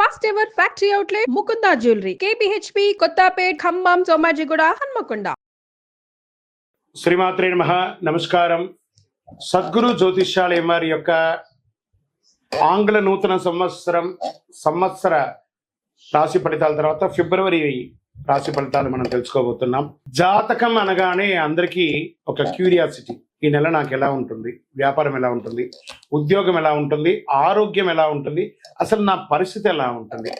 First ever factory outlet Mukunda jewellery KPHP Kothapet Khammam Somajiguda Hanamkonda. శ్రీమాత్రే నమః. నమస్కారం. సద్గురు జ్యోతిష్యాలయం వారి యొక్క ఆంగ్ల నూతన సంవత్సర రాశి ఫలితాల తర్వాత ఫిబ్రవరి రాశి ఫలితాలు మనం తెలుసుకోబోతున్నాం. జాతకం అనగానే అందరికీ ఒక క్యూరియాసిటీ, ఈ నెల నాకు ఎలా ఉంటుంది, వ్యాపారం ఎలా ఉంటుంది, ఉద్యోగం ఎలా ఉంటుంది, ఆరోగ్యం ఎలా ఉంటుంది, అసలు నా పరిస్థితి ఎలా ఉంటుంది,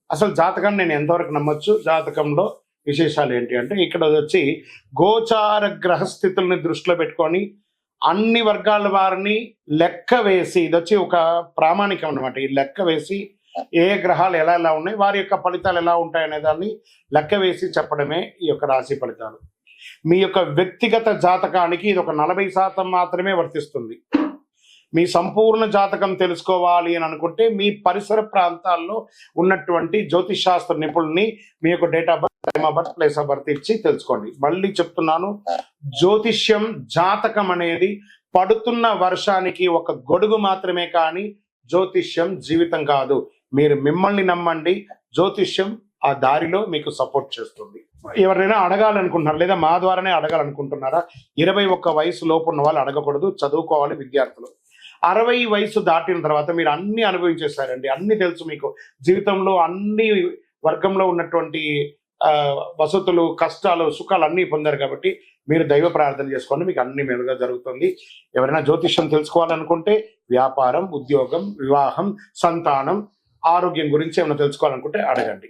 అసలు జాతకాన్ని నేను ఎంతవరకు నమ్మొచ్చు, జాతకంలో విశేషాలు ఏంటి అంటే ఇక్కడ వచ్చి గోచార గ్రహస్థితుల్ని దృష్టిలో పెట్టుకొని అన్ని వర్గాల వారిని లెక్క వేసి, ఇది వచ్చి ఒక ప్రామాణికం అనమాట. ఈ లెక్క వేసి ఏ గ్రహాలు ఎలా ఎలా ఉన్నాయి, వారి యొక్క ఫలితాలు ఎలా ఉంటాయనే దాన్ని లెక్క వేసి చెప్పడమే ఈ యొక్క రాశి ఫలితాలు. మీ యొక్క వ్యక్తిగత జాతకానికి ఇది ఒక 40% మాత్రమే వర్తిస్తుంది. మీ సంపూర్ణ జాతకం తెలుసుకోవాలి అని అనుకుంటే మీ పరిసర ప్రాంతాల్లో ఉన్నటువంటి జ్యోతిష్ శాస్త్ర నిపుణుల్ని మీ యొక్క date of birth, time of birth, place of birth ఇచ్చి తెలుసుకోండి. మళ్ళీ చెప్తున్నాను, జ్యోతిష్యం జాతకం అనేది పడుతున్న వర్షానికి ఒక గొడుగు మాత్రమే, కానీ జ్యోతిష్యం జీవితం కాదు. మీరు మిమ్మల్ని నమ్మండి, జ్యోతిష్యం ఆ దారిలో మీకు సపోర్ట్ చేస్తుంది. ఎవరైనా అడగాలనుకుంటున్నారు లేదా మా ద్వారానే అడగాలనుకుంటున్నారా? 21 వయసు లోపు ఉన్న వాళ్ళు అడగకూడదు, చదువుకోవాలి విద్యార్థులు. 60 వయసు దాటిన తర్వాత మీరు అన్ని అనుభవించేస్తారండి, అన్ని తెలుసు మీకు. జీవితంలో అన్ని వర్గంలో ఉన్నటువంటి వసతులు, కష్టాలు, సుఖాలు అన్నీ పొందారు కాబట్టి మీరు దైవ ప్రార్థన చేసుకోండి, మీకు అన్ని మేలుగా జరుగుతుంది. ఎవరైనా జ్యోతిష్యం తెలుసుకోవాలనుకుంటే వ్యాపారం, ఉద్యోగం, వివాహం, సంతానం, ఆరోగ్యం గురించి ఏమైనా తెలుసుకోవాలనుకుంటే అడగండి.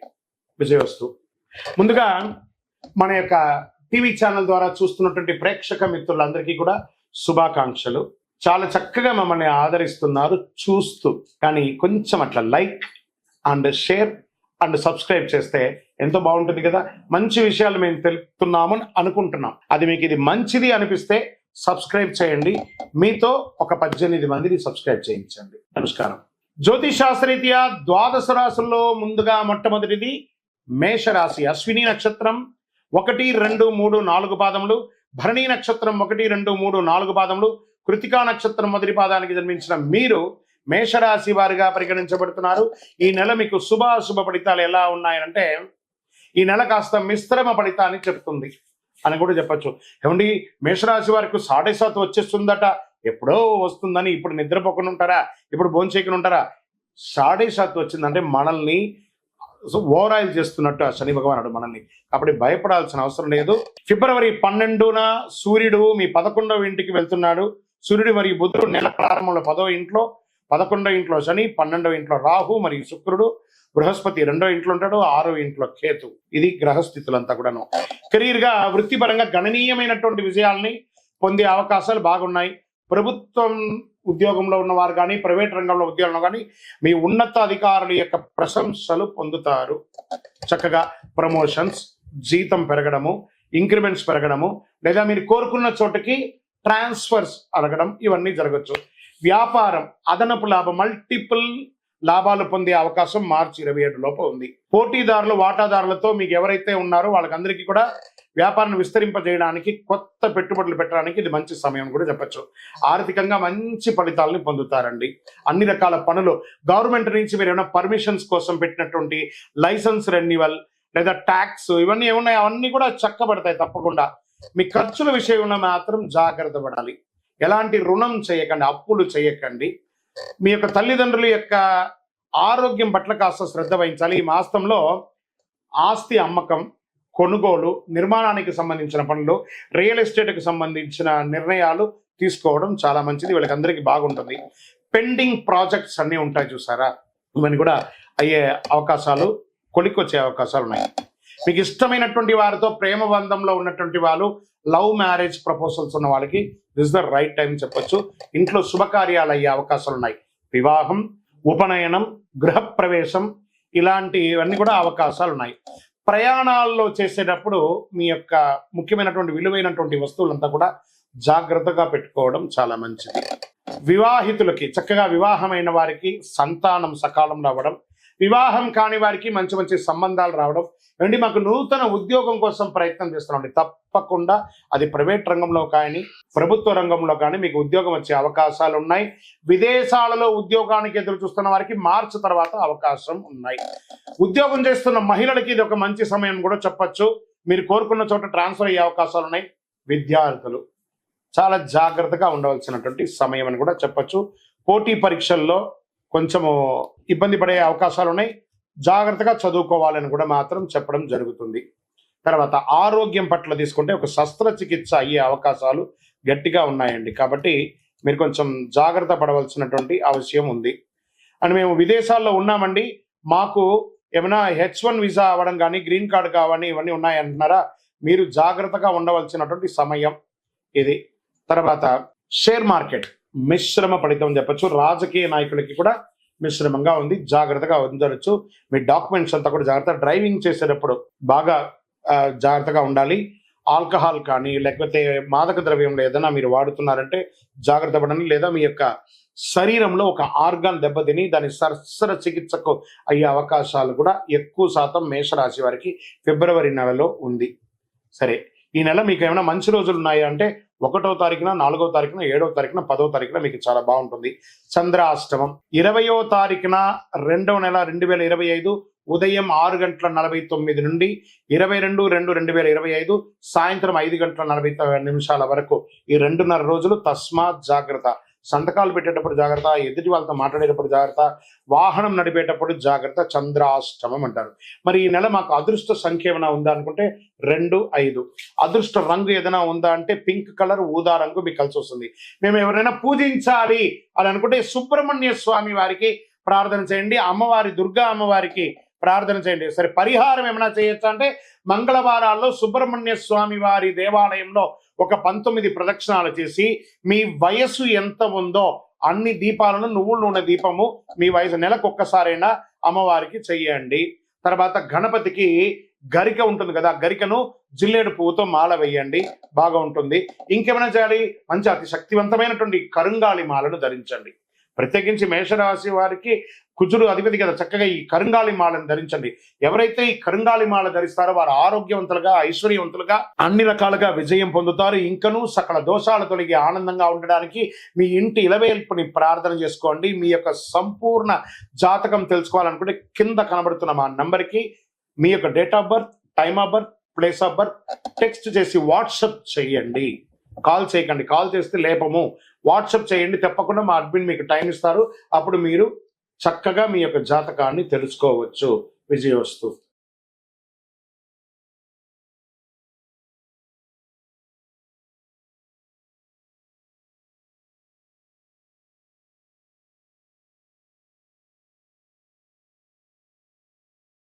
విజయవస్తు. ముందుగా మన యొక్క టీవీ ఛానల్ ద్వారా చూస్తున్నటువంటి ప్రేక్షక మిత్రులందరికీ కూడా శుభాకాంక్షలు. చాలా చక్కగా మమ్మల్ని ఆదరిస్తున్నారు చూస్తూ, కానీ కొంచెం అట్లా like and share and subscribe చేస్తే ఎంతో బాగుంటుంది కదా. మంచి విషయాలు మేము తెలుపుతున్నాము అనుకుంటున్నాం, అది మీకు ఇది మంచిది అనిపిస్తే సబ్స్క్రైబ్ చేయండి. మీతో ఒక 18 మందిని సబ్స్క్రైబ్ చేయించండి. నమస్కారం. జ్యోతిష్ శాస్త్రరీత్యా 12 రాశుల్లో ముందుగా మొట్టమొదటిది మేషరాశి. అశ్విని నక్షత్రం 1, 2, 3, 4 పాదములు, భరణి నక్షత్రం 1, 2, 3, 4 పాదములు, కృతికా నక్షత్రం మొదటి పాదానికి జన్మించిన మీరు మేషరాశి వారిగా పరిగణించబడుతున్నారు. ఈ నెల మీకు శుభాశుభ ఫలితాలు ఎలా ఉన్నాయంటే, ఈ నెల కాస్త మిశ్రమ ఫలితాన్ని చెప్తుంది అని కూడా చెప్పచ్చు. ఏమండి, మేషరాశి వారికి 7.5 వచ్చేస్తుందట, ఎప్పుడో వస్తుందని ఇప్పుడు నిద్రపోకుండా ఉంటారా, ఇప్పుడు భోంచేయకుండా ఉంటారా? 7.5 వచ్చిందంటే మనల్ని ఓవరాయిల్ చేస్తున్నట్టు ఆ శని భగవానుడు మనల్ని, కాబట్టి భయపడాల్సిన అవసరం లేదు. ఫిబ్రవరి 12న సూర్యుడు మీ 11వ ఇంటికి వెళ్తున్నాడు. సూర్యుడు మరియు బుధుడు నెల ప్రారంభంలో 10వ ఇంట్లో, 11వ ఇంట్లో శని, 12వ ఇంట్లో రాహు మరియు శుక్రుడు, బృహస్పతి 2వ ఇంట్లో ఉంటాడు, 6వ ఇంట్లో కేతు. ఇది గ్రహస్థితులంతా కూడాను. కెరీర్ గా, వృత్తిపరంగా గణనీయమైనటువంటి విజయాల్ని పొందే అవకాశాలు బాగున్నాయి. ప్రభుత్వం ఉద్యోగంలో ఉన్నవారు కానీ, ప్రైవేట్ రంగంలో ఉద్యోగంలో కానీ మీ ఉన్నత అధికారుల యొక్క ప్రశంసలు పొందుతారు. చక్కగా ప్రమోషన్స్, జీతం పెరగడము, ఇంక్రిమెంట్స్ పెరగడము, లేదా మీరు కోరుకున్న చోటకి ట్రాన్స్ఫర్స్ అడగడం, ఇవన్నీ జరగచ్చు. వ్యాపారం అదనపు లాభం, మల్టిపుల్ లాభాలు పొందే అవకాశం మార్చి 27 లోపు ఉంది. పోటీదారులు, వాటాదారులతో మీకు ఎవరైతే ఉన్నారో వాళ్ళకందరికీ కూడా వ్యాపారాన్ని విస్తరింపజేయడానికి, కొత్త పెట్టుబడులు పెట్టడానికి ఇది మంచి సమయం కూడా చెప్పచ్చు. ఆర్థికంగా మంచి ఫలితాలను పొందుతారండి. అన్ని రకాల పనులు, గవర్నమెంట్ నుంచి మీరు ఏమైనా పర్మిషన్స్ కోసం పెట్టినటువంటి లైసెన్స్ రెన్యువల్ లేదా ట్యాక్స్, ఇవన్నీ ఏమున్నాయి అవన్నీ కూడా చక్కబడతాయి తప్పకుండా. మీ ఖర్చుల విషయంలో మాత్రం జాగ్రత్త పడాలి. ఎలాంటి రుణం చేయకండి, అప్పులు చేయకండి. మీ యొక్క తల్లిదండ్రుల యొక్క ఆరోగ్యం పట్ల కాస్త శ్రద్ధ వహించాలి. ఈ మాసంలో ఆస్తి అమ్మకం, కొనుగోలు, నిర్మాణానికి సంబంధించిన పనులు, రియల్ ఎస్టేట్కి సంబంధించిన నిర్ణయాలు తీసుకోవడం చాలా మంచిది. వీళ్ళకందరికీ బాగుంటుంది. పెండింగ్ ప్రాజెక్ట్స్ అన్నీ ఉంటాయి చూసారా, ఇవన్నీ కూడా అయ్యే అవకాశాలు, కొలిక్కొచ్చే అవకాశాలు ఉన్నాయి. మీకు ఇష్టమైనటువంటి వారితో ప్రేమ బంధంలో ఉన్నటువంటి వాళ్ళు, లవ్ మ్యారేజ్ ప్రపోజల్స్ ఉన్న వాళ్ళకి దిస్ ద రైట్ టైం చెప్పొచ్చు. ఇంట్లో శుభకార్యాలు అయ్యే అవకాశాలు ఉన్నాయి. వివాహం, ఉపనయనం, గృహప్రవేశం, ఇలాంటివన్నీ కూడా అవకాశాలు ఉన్నాయి. ప్రయాణాల్లో చేసేటప్పుడు మీ యొక్క ముఖ్యమైనటువంటి విలువైనటువంటి వస్తువులంతా కూడా జాగ్రత్తగా పెట్టుకోవడం చాలా మంచిది. వివాహితులకి, చక్కగా వివాహమైన వారికి సంతానం సకాలంలో అవ్వడం, వివాహం కాని వారికి మంచి మంచి సంబంధాలు రావడం. అండి మాకు నూతన ఉద్యోగం కోసం ప్రయత్నం చేస్తున్నామండి, తప్పకుండా అది ప్రైవేట్ రంగంలో కానీ ప్రభుత్వ రంగంలో కానీ మీకు ఉద్యోగం వచ్చే అవకాశాలు ఉన్నాయి. విదేశాలలో ఉద్యోగానికి ఎదురు చూస్తున్న వారికి మార్చి తర్వాత అవకాశం ఉన్నాయి. ఉద్యోగం చేస్తున్న మహిళలకి ఇది ఒక మంచి సమయం కూడా చెప్పొచ్చు. మీరు కోరుకున్న చోట ట్రాన్స్ఫర్ అయ్యే అవకాశాలు ఉన్నాయి. విద్యార్థులు చాలా జాగ్రత్తగా ఉండవలసినటువంటి సమయం అని కూడా చెప్పొచ్చు. పోటీ పరీక్షల్లో కొంచెము ఇబ్బంది పడే అవకాశాలు ఉన్నాయి, జాగ్రత్తగా చదువుకోవాలని కూడా మాత్రం చెప్పడం జరుగుతుంది. తర్వాత ఆరోగ్యం పట్ల తీసుకుంటే ఒక శస్త్రచికిత్స అయ్యే అవకాశాలు గట్టిగా ఉన్నాయండి, కాబట్టి మీరు కొంచెం జాగ్రత్త పడవలసినటువంటి అవసరం ఉంది. అండ్ మేము విదేశాల్లో ఉన్నామండి, మాకు ఏమైనా H1 వీసా అవ్వడం కానీ గ్రీన్ కార్డు కావని ఇవన్నీ ఉన్నాయంటున్నారా, మీరు జాగ్రత్తగా ఉండవలసినటువంటి సమయం ఇది. తర్వాత షేర్ మార్కెట్ మిశ్రమ ఫలితం చెప్పచ్చు. రాజకీయ నాయకులకి కూడా మిశ్రమంగా ఉంది, జాగ్రత్తగా ఉండవచ్చు. మీ డాక్యుమెంట్స్ అంతా కూడా జాగ్రత్త. డ్రైవింగ్ చేసేటప్పుడు బాగా జాగ్రత్తగా ఉండాలి. ఆల్కహాల్ కానీ లేకపోతే మాదక ద్రవ్యంలో ఏదైనా మీరు వాడుతున్నారంటే జాగ్రత్త పడండి. లేదా మీ యొక్క శరీరంలో ఒక ఆర్గాన్ దెబ్బతిని దాని శస్త్ర చికిత్సకు అయ్యే అవకాశాలు కూడా ఎక్కువ శాతం మేషరాశి వారికి ఫిబ్రవరి నెలలో ఉంది. సరే, ఈ నెల మీకు ఏమైనా మంచి రోజులు ఉన్నాయా అంటే 1వ తారీఖున, 4వ తారీఖున, 7వ తారీఖున, 10వ తారీఖున మీకు చాలా బాగుంటుంది. చంద్రాష్టమం 20వ తారీఖున 2వ నెల 2025 ఉదయం 6:49 నుండి 22/2/2025 సాయంత్రం 5:49 వరకు ఈ 2.5 రోజులు తస్మాత్ జాగ్రత్త. సంతకాలు పెట్టేటప్పుడు జాగ్రత్త, ఎదుటి వాళ్ళతో మాట్లాడేటప్పుడు జాగ్రత్త, వాహనం నడిపేటప్పుడు జాగ్రత్త. చంద్రాష్టమం అంటారు. మరి ఈ నెల మాకు అదృష్ట సంఖ్య ఏమైనా ఉందా అనుకుంటే 2, 5. అదృష్ట రంగు ఏదైనా ఉందా అంటే పింక్ కలర్, ఊదా రంగు మీకు కలిసి వస్తుంది. మేము ఎవరైనా పూజించాలి అని అనుకుంటే సుబ్రహ్మణ్య స్వామి వారికి ప్రార్థన చేయండి, అమ్మవారి దుర్గా అమ్మవారికి ప్రార్థన చేయండి. సరే, పరిహారం ఏమైనా చేయొచ్చా అంటే మంగళవారాల్లో సుబ్రహ్మణ్య స్వామి వారి దేవాలయంలో ఒక 19 ప్రదక్షిణాలు చేసి మీ వయస్సు ఎంత ఉందో అన్ని దీపాలను నువ్వుల నూనె దీపము మీ వయసు నెలకు ఒక్కసారైనా అమ్మవారికి చెయ్యండి. తర్వాత గణపతికి గరిక ఉంటుంది కదా, గరికను జిల్లేడు పువ్వుతో మాల వేయండి, బాగా ఉంటుంది. ఇంకేమైనా చేయాలి, మంచి అతి శక్తివంతమైనటువంటి కరుంగాళి మాలను ధరించండి. ప్రత్యేకించి మేషరాశి వారికి కుజుడు అధిపతి కదా, చక్కగా ఈ కరుంగాళి మాలను ధరించండి. ఎవరైతే ఈ కరుంగాళి మాల ధరిస్తారో వారు ఆరోగ్యవంతులుగా, ఐశ్వర్యవంతులుగా, అన్ని రకాలుగా విజయం పొందుతారు. ఇంకనూ సకల దోషాలు తొలగి ఆనందంగా ఉండడానికి మీ ఇంటి ఇలవేల్పుని ప్రార్థన చేసుకోండి. మీ యొక్క సంపూర్ణ జాతకం తెలుసుకోవాలనుకుంటే కింద కనబడుతున్న మా నంబర్కి మీ యొక్క date of birth, time of birth, place of birth text చేసి వాట్సాప్ చేయండి. కాల్ చేయకండి, కాల్ చేస్తే లేపము. వాట్సాప్ చేయండి, తప్పకుండా మా అడ్మిన్ మీకు టైం ఇస్తారు. అప్పుడు మీరు చక్కగా మీ యొక్క జాతకాన్ని తెలుసుకోవచ్చు. విజయోస్తు.